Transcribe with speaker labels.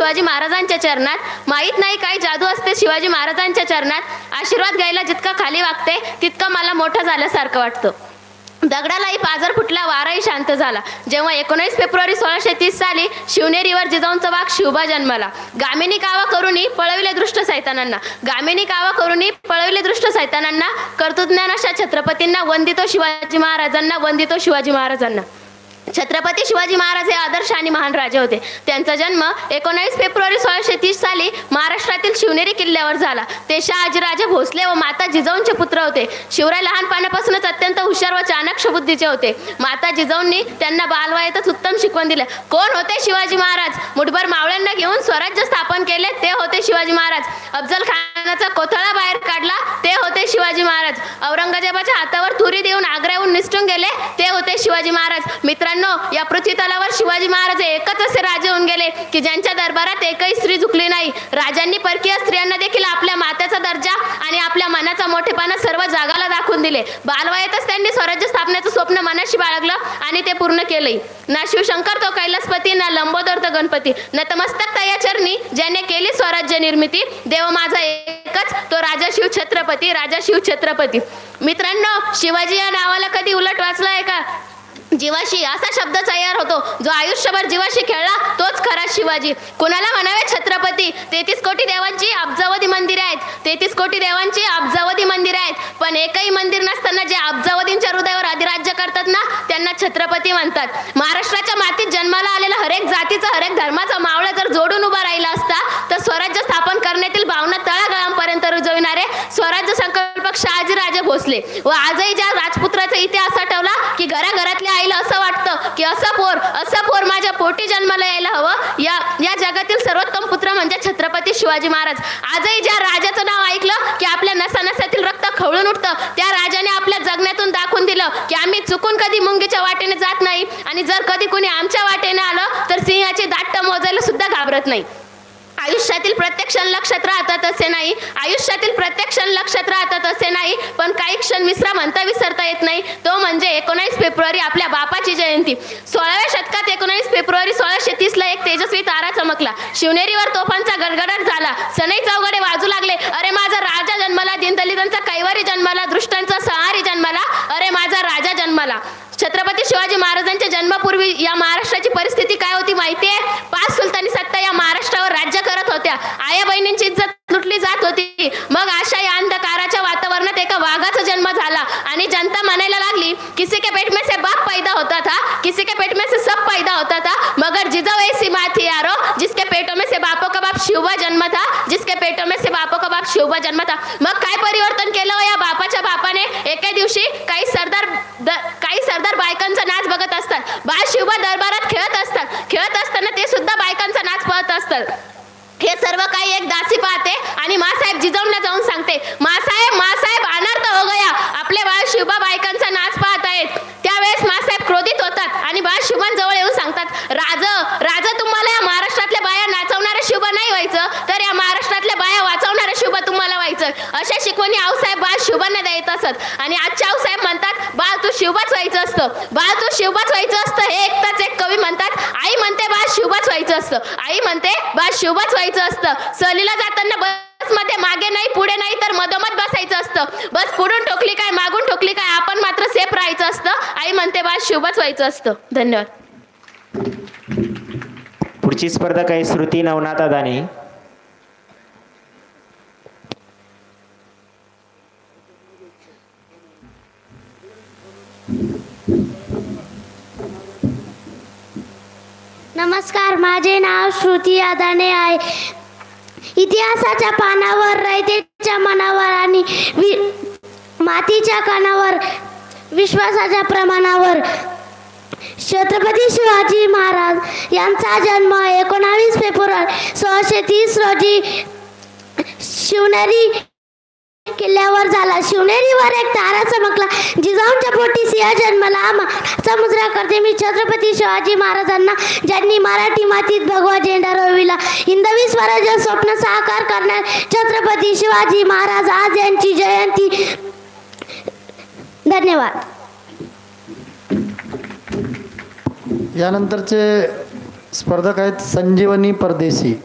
Speaker 1: शिवाजी महाराजांच्या चरणात। माहीत नाही काय जादू असते शिवाजी महाराजांच्या चरणात। आशीर्वाद घ्यायला जितका खाली वागते तितकं मला मोठं झाल्यासारखं वाटतं। दगडालाही पाझर फुटला, वाराही शांत झाला। जेव्हा 19 फेब्रुवारी 1630 साली शिवनेरीवर जिजाऊंचा वाघ शिवबा जन्माला। गामिनी कावा करुणी पळविले दृष्ट सैतानांना, गामिनी कावा करुणी पळविले दृष्ट सैतानांना। कर्तृज्ञान अशा छत्रपतींना वंदितो शिवाजी महाराजांना, वंदितो शिवाजी महाराजांना। छत्रपती शिवाजी महाराज हे आदर्श आणि महान राजे होते। त्यांचा जन्म 19 फेब्रुवारी 1630 साली महाराष्ट्रातील शिवनेरी किल्ल्यावर झाला। ते शहाजीराजे भोसले व माता जिजाऊंचे पुत्र होते। शिवराय लहानपणापासूनच अत्यंत हुशार व चाणक्य बुद्धीचे होते। माता जिजाऊंनी त्यांना बालवयातच उत्तम शिकवण दिली। कोण होते शिवाजी महाराज? मुठभर मावळ्यांना घेऊन स्वराज्य स्थापन केले ते होते शिवाजी महाराज। अफजल खानाचा कोथळा बाहेर काढला ते होते शिवाजी महाराज। औरंगजेबाच्या हातावर तुरी देऊन आग्र्याहून निसटून गेले ते होते शिवाजी महाराज। मित्रांनो, या पृथ्वी तलावर शिवाजी महाराज एकच असे राजे होऊन गेले की ज्यांच्या दरबारात एकही स्त्री झुकली नाही। राजांनी परकीय स्त्रियांना देखील आपल्या मातेचा दर्जा आणि आपल्या मनाचा मोठेपणा सर्व जगाला दाखवून दिले। बालवयातच त्यांनी स्वराज्य स्थापनेचं स्वप्न मनाशी बाळगलं आणि ते पूर्ण केले। ना शिवशंकर तो कैलासपती, ना लंबोदर तो गणपती, नतमस्तक त्या चरणी ज्याने केली स्वराज्य निर्मिती। देव माझा एकच तो राजा शिव छत्रपती, राजा शिव छत्रपती। मित्रांनो, शिवाजी या नावाला कधी उलट वाचलं आहे का? जीवाशी असा शब्द तयार होतो। जो आयुष्यभर जीवाशी खेळला तोच खरा शिवाजी। कुणाला म्हणावे छत्रपती? 33 कोटी देवांची अब्जावधी मंदिरे आहेत, 33 कोटी देवांची अब्जावधी मंदिरे आहेत, पण एकही मंदिर नसताना जे अब्जावधींच्या हृदयावर अधिराज्य करतात ना त्यांना छत्रपती म्हणतात। महाराष्ट्राच्या मातीत जन्माला आलेला हरेक जातीचा, हरेक धर्माचा मावळा जर जोडून उभा राहिला असता तर स्वराज्य स्थापन करण्यातील भावना तळागाळांपर्यंत रुजविणारे स्वराज्य संकल्पक शहाजीराजे भोसले व आजही ज्या राजपुत्राचा इतिहास आठवला की घराघरातल्या आईला असं वाटतं की असं पोर माझ्या पोटी जन्माला यायला हवं। या जगातील सर्वोत्तम पुत्र म्हणजे छत्रपती शिवाजी महाराज। आजही ज्या राजाचं नाव ऐकलं की आपल्या नसानसातील रक्त खवळून उठतं, त्या राजाने आपल्या जगण्यातून दाखवून दिलं की आम्ही चुकून कधी मुंगीच्या वाटेने जात नाही आणि जर कधी कोणी आमच्या वाटेने आलं तर सिंहाची दाट मोजायला सुद्धा घाबरत नाही। आयुष्यातील प्रत्येक क्षण लक्षात राहतात असे नाही, आयुष्यातील प्रत्येक क्षण लक्षात राहतात असे नाही, पण काही क्षण विसरता येत नाही। तो म्हणजे 19 फेब्रुवारी आपल्या बापाची जयंती। 16व्या शतकात 19 फेब्रुवारी 1630 ला एक तेजस्वी तारा चमकला। शिवनेरीवर तोफांचा गडगडाट झाला, सनई चौघडे वाजू लागले। अरे माझा राजा जन्माला, दीनदलितांचा कैवारी जन्माला, दृष्टांचा सहारी जन्माला, अरे माझा राजा जन्माला। छत्रपती शिवाजी महाराजांच्या जन्मापूर्वी या महाराष्ट्राची परिस्थिती काय होती माहितीये? 5 सुलतानी सत्ता या महाराष्ट्रावर राज्य करत होत्या। आया बहिणींची इज्जत लुटली जात होती। मग अशा या अंधकाराच्या वातावरणात एका वाघाचा जन्म झाला आणि जनता म्हणायला लागली, किसी के पेट में से बाप पैदा होता था, किसी के पेट में से सब पैदा होता था, मगर जिजाऊ ऐसी माँ थी यारो जिसके पेटों में से बापों का बाप शिवबा जन्म था, जिसके पेटों में से बापों का बाप शिवबा जन्म था। मग काय परिवर्तन केलं या बापाच्या बापाने? एके दिवशी काही सरदार बायकांचा नाच बघत असतात। बाळ शिवबा दरबारात खेळत असताना ते सुद्धा बायकांचा नाच पाहत असतात। हे सर्व काही एक दासी पाहते आणि मासाहेब जिजाऊंना जाऊन सांगते, मासाहेब अनर्थ हो गया, आपले बाळ शिवबा बायकांचा नाच पाहत आहेत। त्यावेळेस मासाहेब क्रोधित होतात आणि बाळ शिवबांजवळ येऊन सांगतात, राजा तुम्हाला या महाराष्ट्रातल्या बाया नाचवणाऱ्या शिवबा नाही व्हायचं, तर या महाराष्ट्रातल्या बाया वाचवणाऱ्या शिवबा तुम्हाला व्हायचं। अशा शिकवणी आऊसाहेब बाळ शिवबांना देत असत आणि आजच्या आऊसाहेब म्हणतात, बाळ तू शिवबाच व्हायचं असतं, बाळ तू शिवबाच व्हायचं असतं। हे एकटाच एक कवी म्हणतात, आई म्हणते बाळ शिवबाच व्हायचं असतं, आई म्हणते बाळ शिवबाच व्हायचं असतं। सहलीला जाताना बस मध्ये मागे नाही पुढे नाही तर मधोमध बसायचं असतं। बस पुढून ठोकली काय मागून ठोकली काय आपण मात्र सेफ राहायचं असतं। आई म्हणते बाळ शिवबाच व्हायचं असतं। धन्यवाद।
Speaker 2: पुढची स्पर्धक आहे श्रुती नवनाथ अदानी।
Speaker 3: नमस्कार, माझे नाव श्रुती अदाने आहे। इतिहासाच्या पानावर, रयतेच्या मनावर आणि मातीच्या कानावर, विश्वासाच्या प्रमाणावर छत्रपती शिवाजी महाराज यांचा जन्म 19 फेब्रुवारी 1630 रोजी शिवनेरी किल्ल्यावर झाला। शिवनेरीवर एक तारा चमकला, जिजाऊंच्या पोटी सिंह जन्मला। समुद्रा करते मी छत्रपती शिवाजी महाराजांना, ज्यांनी मराठी मातीत भगवा झेंडा रोविला। हिंदवी स्वराज्य स्वप्न साकार करणार छत्रपती शिवाजी महाराज आज यांची जयंती। धन्यवाद।
Speaker 4: यानंतरचे स्पर्धक आहेत संजीवनी परदेशी।